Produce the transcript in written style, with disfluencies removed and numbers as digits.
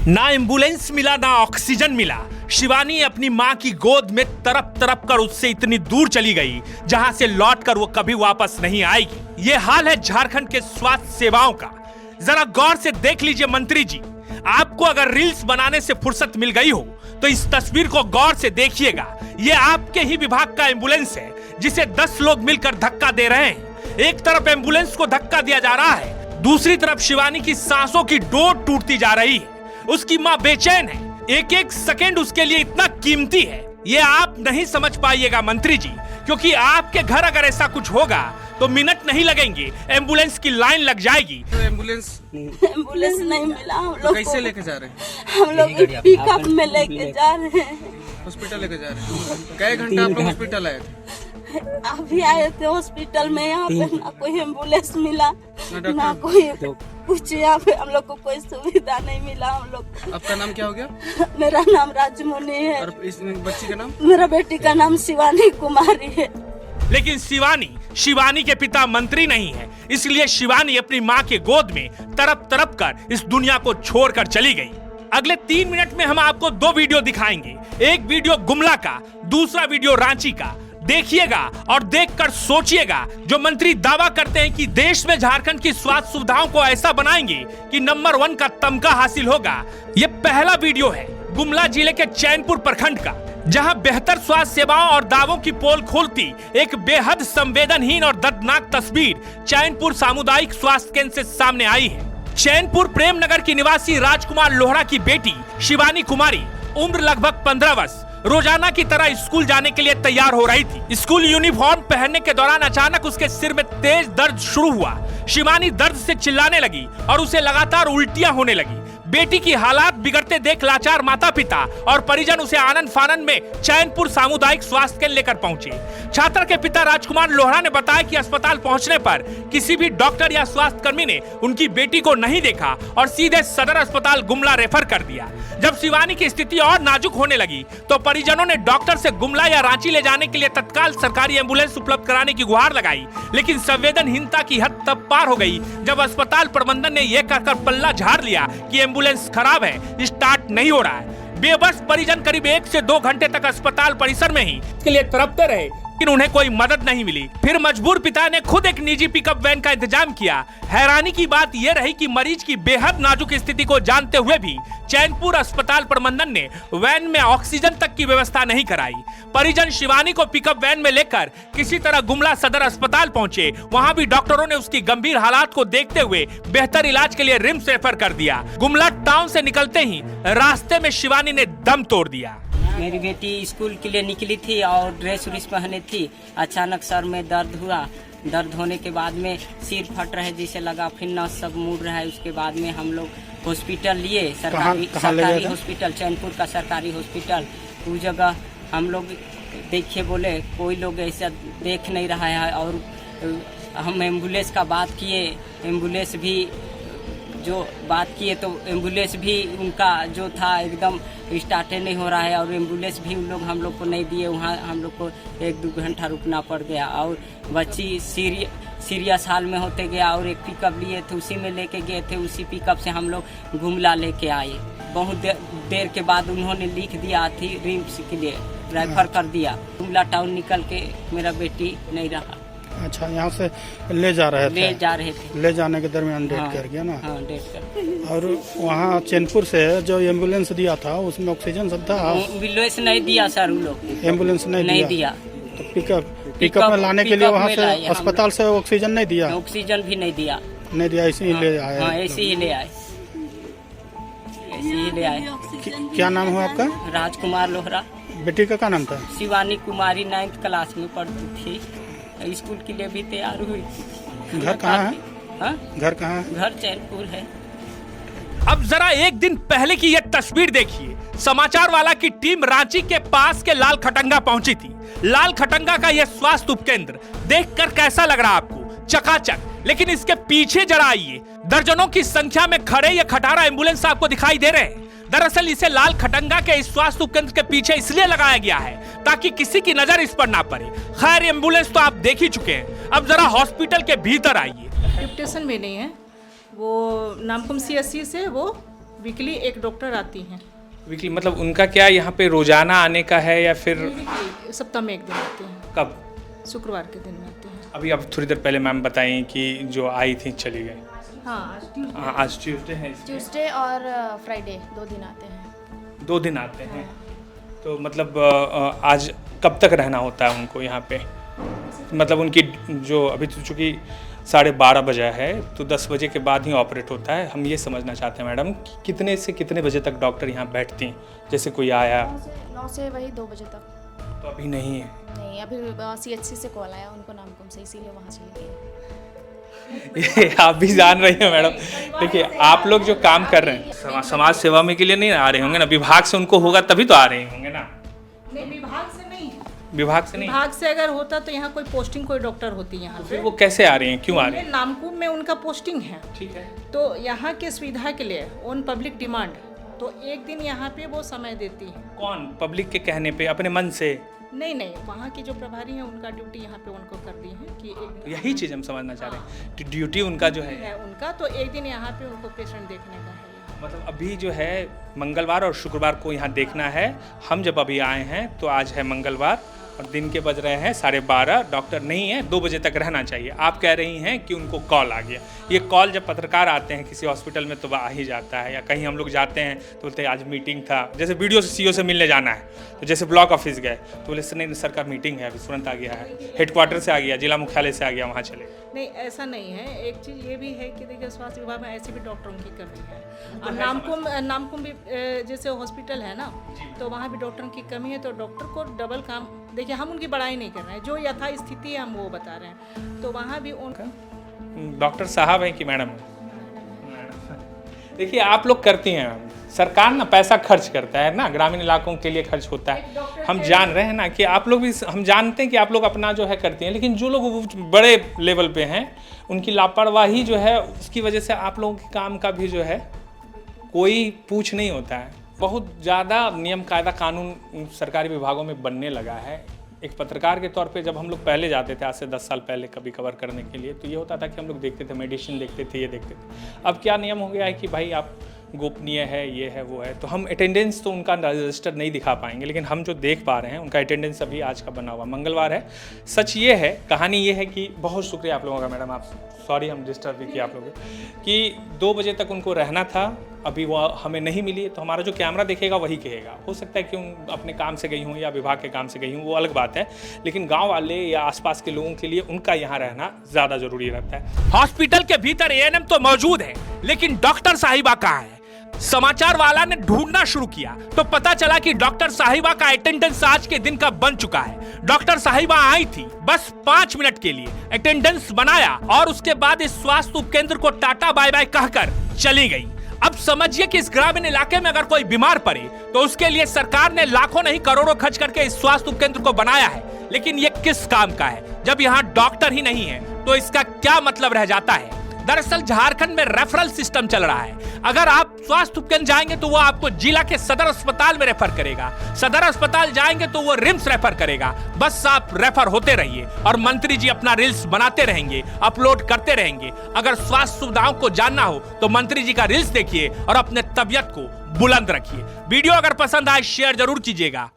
ना एम्बुलेंस मिला ना ऑक्सीजन मिला। शिवानी अपनी मां की गोद में तड़प तड़प कर उससे इतनी दूर चली गई जहां से लौटकर वो कभी वापस नहीं आएगी। ये हाल है झारखंड के स्वास्थ्य सेवाओं का। जरा गौर से देख लीजिए मंत्री जी, आपको अगर रील्स बनाने से फुर्सत मिल गई हो तो इस तस्वीर को गौर से देखिएगा। ये आपके ही विभाग का एम्बुलेंस है जिसे 10 लोग मिलकर धक्का दे रहे हैं। एक तरफ एम्बुलेंस को धक्का दिया जा रहा है, दूसरी तरफ शिवानी की सांसों की डोर टूटती जा रही है। उसकी मां बेचैन है, एक एक सेकेंड उसके लिए इतना कीमती है। ये आप नहीं समझ पाइएगा मंत्री जी, क्योंकि आपके घर अगर ऐसा कुछ होगा तो मिनट नहीं लगेंगे, एम्बुलेंस की लाइन लग जाएगी। तो एम्बुलेंस नहीं मिला हम तो लोग कैसे को। लेके जा रहे हैं? हम लोग पिकअप में लेके जा रहे हैं। हॉस्पिटल लेके जा रहे हैं? कई घंटा आप लोग हॉस्पिटल आए थे? अभी आए थे हॉस्पिटल में, यहाँ पे ना कोई एम्बुलेंस मिला डॉक्टर? ना कोई कुछ, यहाँ पे हम लोग को कोई सुविधा नहीं मिला। हम लोग, आपका नाम क्या हो गया? मेरा नाम राजमुनि है और इस बच्ची का नाम? मेरा बेटी का नाम शिवानी कुमारी है। लेकिन शिवानी के पिता मंत्री नहीं है, इसलिए शिवानी अपनी मां के गोद में तड़प तड़प कर इस दुनिया को छोड़कर चली गई। अगले 3 मिनट में हम आपको 2 वीडियो दिखाएंगे, एक वीडियो गुमला का, दूसरा वीडियो रांची का। देखिएगा और देखकर सोचिएगा। जो मंत्री दावा करते हैं कि देश में झारखंड की स्वास्थ्य सुविधाओं को ऐसा बनाएंगे कि नंबर 1 का तमगा हासिल होगा। ये पहला वीडियो है गुमला जिले के चैनपुर प्रखंड का, जहां बेहतर स्वास्थ्य सेवाओं और दावों की पोल खोलती एक बेहद संवेदनहीन और दर्दनाक तस्वीर चैनपुर सामुदायिक स्वास्थ्य केंद्र से सामने आई है। चैनपुर प्रेम नगर की निवासी राजकुमार लोहरा की बेटी शिवानी कुमारी, उम्र लगभग 15 वर्ष, रोजाना की तरह स्कूल जाने के लिए तैयार हो रही थी। स्कूल यूनिफॉर्म पहनने के दौरान अचानक उसके सिर में तेज दर्द शुरू हुआ। शिवानी दर्द से चिल्लाने लगी और उसे लगातार उल्टियां होने लगी। बेटी की हालात बिगड़ते देख लाचार माता पिता और परिजन उसे आनन फानन में चैनपुर सामुदायिक स्वास्थ्य केंद्र लेकर पहुंचे। छात्र के पिता राजकुमार लोहरा ने बताया कि अस्पताल पहुंचने पर किसी भी डॉक्टर या स्वास्थ्य कर्मी ने उनकी बेटी को नहीं देखा और सीधे सदर अस्पताल गुमला रेफर कर दिया। जब शिवानी की स्थिति और नाजुक होने लगी तो परिजनों ने डॉक्टर से गुमला या रांची ले जाने के लिए तत्काल सरकारी एम्बुलेंस उपलब्ध कराने की गुहार लगाई। लेकिन संवेदनहीनता की हद तब पार हो गई जब अस्पताल प्रबंधन ने यह कहकर पल्ला झाड़ लिया कि एम्बुलेंस खराब है, स्टार्ट नहीं हो रहा है। बेबस परिजन करीब 1 से 2 घंटे तक अस्पताल परिसर में ही इसके लिए तड़पते रहे, लेकिन उन्हें कोई मदद नहीं मिली। फिर मजबूर पिता ने खुद एक निजी पिकअप वैन का इंतजाम किया। हैरानी की बात यह रही कि मरीज की बेहद नाजुक स्थिति को जानते हुए भी चैनपुर अस्पताल प्रबंधन ने वैन में ऑक्सीजन तक की व्यवस्था नहीं कराई। परिजन शिवानी को पिकअप वैन में लेकर किसी तरह गुमला सदर अस्पताल पहुंचे। वहां भी डॉक्टरों ने उसकी गंभीर हालात को देखते हुए बेहतर इलाज के लिए रिम्स रेफर कर दिया। गुमला टाउन से निकलते ही रास्ते में शिवानी ने दम तोड़ दिया। मेरी बेटी स्कूल के लिए निकली थी और ड्रेस व्रेस पहने थी। अचानक सर में दर्द हुआ। दर्द होने के बाद में सिर फट रहे जैसे लगा, फिर नस सब मुड़ रहा है। उसके बाद में हम लोग हॉस्पिटल लिए, सरकारी हॉस्पिटल, चैनपुर का सरकारी हॉस्पिटल। उस जगह हम लोग देखिए बोले कोई लोग ऐसा देख नहीं रहा है। और हम एम्बुलेंस का बात किए, एम्बुलेंस भी जो बात किए तो एम्बुलेंस भी उनका जो था एकदम स्टार्ट नहीं हो रहा है। और एम्बुलेंस भी उन लोग हम लोग को नहीं दिए। वहाँ हम लोग को 1-2 घंटा रुकना पड़ गया। और बच्ची सीरियस हाल में होते गया। और एक पिकअप लिए थे, उसी में लेके गए थे। उसी पिकअप से हम लोग गुमला लेके आए। बहुत देर के बाद उन्होंने लिख दिया थी रिम्स के लिए रेफर कर दिया। गुमला टाउन निकल के मेरा बेटी नहीं रहा। अच्छा, यहाँ से ले जा रहे थे। ले जाने के दरमियान डेथ कर गया ना? हाँ, डेथ कर। और वहाँ चैनपुर से जो एम्बुलेंस दिया था उसमें ऑक्सीजन सब था? एम्बुलेंस नहीं दिया सर, उन लोग एम्बुलेंस नहीं दिया। तो पिकअप में लाने के लिए वहाँ से अस्पताल से ऑक्सीजन नहीं दिया? ऑक्सीजन भी नहीं दिया। ऐसे ही ले आए? हाँ, ऐसे ही ले आए। क्या नाम हुआ आपका? राजकुमार लोहरा। बेटी का क्या नाम था? शिवानी कुमारी 9th क्लास में पढ़ती थी। स्कूल के लिए भी तैयार हुई। घर कहाँ है? हाँ? घर कहाँ है? घर चैनपुर है। अब जरा एक दिन पहले की यह तस्वीर देखिए। समाचार वाला की टीम रांची के पास के लाल खटंगा पहुंची थी। लाल खटंगा का यह स्वास्थ्य उपकेंद्र देखकर कैसा लग रहा आपको? चकाचक। लेकिन इसके पीछे जरा आइए, दर्जनों की संख्या में खड़े ये खटारा एम्बुलेंस आपको दिखाई दे रहे हैं। दरअसल इसे लाल खटंगा के इस स्वास्थ्य उपकेंद्र के पीछे इसलिए लगाया गया है ताकि किसी की नजर इस पर ना पड़े। खैर, एम्बुलेंस तो आप देख ही चुके हैं। अब जरा हॉस्पिटल के भीतर आइए। डिप्टेशन में नहीं है, वो नामकुम CSC से वो वीकली एक डॉक्टर आती हैं। वीकली मतलब उनका क्या यहाँ पे रोजाना आने का है या फिर सप्ताह में एक दिन आती हैं, कब? शुक्रवार के दिन में आती हैं। अभी अब थोड़ी देर पहले मैम बताई कि जो आई थी चली गई। हाँ, आज ट्यूसडे है, ट्यूसडे और फ्राइडे 2 दिन आते हैं। 2 दिन आते हैं। तो मतलब आज कब तक रहना होता है उनको यहाँ पे? मतलब उनकी जो अभी तो चूँकि 12:30 बजा है तो 10 बजे के बाद ही ऑपरेट होता है। हम ये समझना चाहते हैं मैडम कि कितने से कितने बजे तक डॉक्टर यहाँ बैठती हैं? जैसे कोई आया 9 से वही 2 बजे तक। तो अभी नहीं है? नहीं, अभी CHC से कॉल आया उनको नामकुम से, इसीलिए वहाँ चली गई। ये आप भी जान रही हैं मैडम। देखिए आप लोग जो काम कर रहे हैं समाज सेवा में के लिए नहीं आ रहे होंगे ना, विभाग से उनको होगा तभी तो आ रहे होंगे ना। नहीं, विभाग से नहीं। विभाग से नहीं? विभाग से अगर होता तो यहाँ कोई पोस्टिंग कोई डॉक्टर होती है यहाँ पे। फिर वो कैसे आ रहे हैं, क्यों आ रहे हैं? नामकुम में उनका पोस्टिंग है, ठीक है। तो यहाँ के सुविधा के लिए ऑन पब्लिक डिमांड तो एक दिन यहाँ पे वो समय देती है। कौन पब्लिक के कहने पे, अपने मन से? नहीं, वहाँ की जो प्रभारी हैं उनका ड्यूटी यहाँ पे उनको कर दी है कि एक दिन यही चीज़ हम समझना चाह रहे हैं कि ड्यूटी उनका जो है उनका, तो एक दिन यहाँ पे उनको पेशेंट देखने का है। मतलब अभी जो है मंगलवार और शुक्रवार को यहाँ देखना है। हम जब अभी आए हैं तो आज है मंगलवार और दिन के बज रहे हैं 12:30, डॉक्टर नहीं है, 2 बजे तक रहना चाहिए। आप कह रही हैं कि उनको कॉल आ गया। ये कॉल जब पत्रकार आते हैं किसी हॉस्पिटल में तो वह आ ही जाता है, या कहीं हम लोग जाते हैं तो बोलते हैं आज मीटिंग था। जैसे वीडियो से CEO से मिलने जाना है तो जैसे ब्लॉक ऑफिस गए तो बोले नहीं सर का मीटिंग है, अभी तुरंत आ गया है, हेडक्वार्टर से आ गया, जिला मुख्यालय से आ गया, वहाँ चले। नहीं, ऐसा नहीं है। एक चीज़ ये भी है कि देखिए स्वास्थ्य विभाग में ऐसे भी डॉक्टरों की कमी है। और नामकुम भी जैसे हॉस्पिटल है ना, तो वहाँ भी डॉक्टरों की कमी है। तो डॉक्टर को डबल काम, देखिए हम उनकी बड़ाई नहीं कर रहे हैं, जो यथा स्थिति है हम वो बता रहे हैं। तो वहाँ भी उनका डॉक्टर साहब हैं कि मैडम? देखिए आप लोग करती हैं, सरकार ना पैसा खर्च करता है ना, ग्रामीण इलाकों के लिए खर्च होता है। हम जान रहे हैं ना कि आप लोग भी, हम जानते हैं कि आप लोग अपना जो है करती हैं, लेकिन जो लोग बड़े लेवल पे हैं उनकी लापरवाही जो है उसकी वजह से आप लोगों के काम का भी जो है कोई पूछ नहीं होता है। बहुत ज़्यादा नियम कायदा कानून सरकारी विभागों में बनने लगा है। एक पत्रकार के तौर पे जब हम लोग पहले जाते थे, आज से 10 साल पहले कभी कवर करने के लिए, तो ये होता था कि हम लोग देखते थे, मेडिसिन देखते थे, ये देखते थे। अब क्या नियम हो गया है कि भाई आप गोपनीय है, ये है, वो है, तो हम अटेंडेंस तो उनका रजिस्टर नहीं दिखा पाएंगे, लेकिन हम जो देख पा रहे हैं उनका अटेंडेंस अभी आज का बना हुआ मंगलवार है। सच ये है, कहानी ये है कि बहुत शुक्रिया आप लोगों का मैडम, आप सॉरी हम डिस्टर्ब भी किया आप लोगों कि 2 बजे तक उनको रहना था, अभी वो हमें नहीं मिली। तो हमारा जो कैमरा देखेगा वही कहेगा। हो सकता है कि उन अपने काम से गई हूँ या विभाग के काम से गई हूँ, वो अलग बात है, लेकिन गांव वाले या आसपास के लोगों के लिए उनका यहाँ रहना ज़्यादा ज़रूरी रहता है। हॉस्पिटल के भीतर ANM तो मौजूद है, लेकिन डॉक्टर साहिबा कहाँ है? समाचार वाला ने ढूंढना शुरू किया तो पता चला कि डॉक्टर साहिबा का अटेंडेंस आज के दिन का बन चुका है। डॉक्टर साहिबा आई थी बस 5 मिनट के लिए, अटेंडेंस बनाया और उसके बाद इस स्वास्थ्य उपकेंद्र को टाटा बाय बाय कहकर चली गई। अब समझिए कि इस ग्रामीण इलाके में अगर कोई बीमार पड़े तो उसके लिए सरकार ने लाखों नहीं करोड़ों खर्च करके इस स्वास्थ्य उपकेंद्र को बनाया है, लेकिन ये किस काम का है जब यहाँ डॉक्टर ही नहीं है? तो इसका क्या मतलब रह जाता है? दरअसल झारखंड में रेफरल सिस्टम चल रहा है। अगर आप स्वास्थ्य उपकेंद्र जाएंगे तो वो आपको जिला के सदर अस्पताल में रेफर करेगा, सदर अस्पताल जाएंगे तो वो रिम्स रेफर करेगा। बस आप रेफर होते रहिए और मंत्री जी अपना रील्स बनाते रहेंगे, अपलोड करते रहेंगे। अगर स्वास्थ्य सुविधाओं को जानना हो तो मंत्री जी का रील्स देखिए और अपने तबियत को बुलंद रखिए। वीडियो अगर पसंद आए शेयर जरूर कीजिएगा।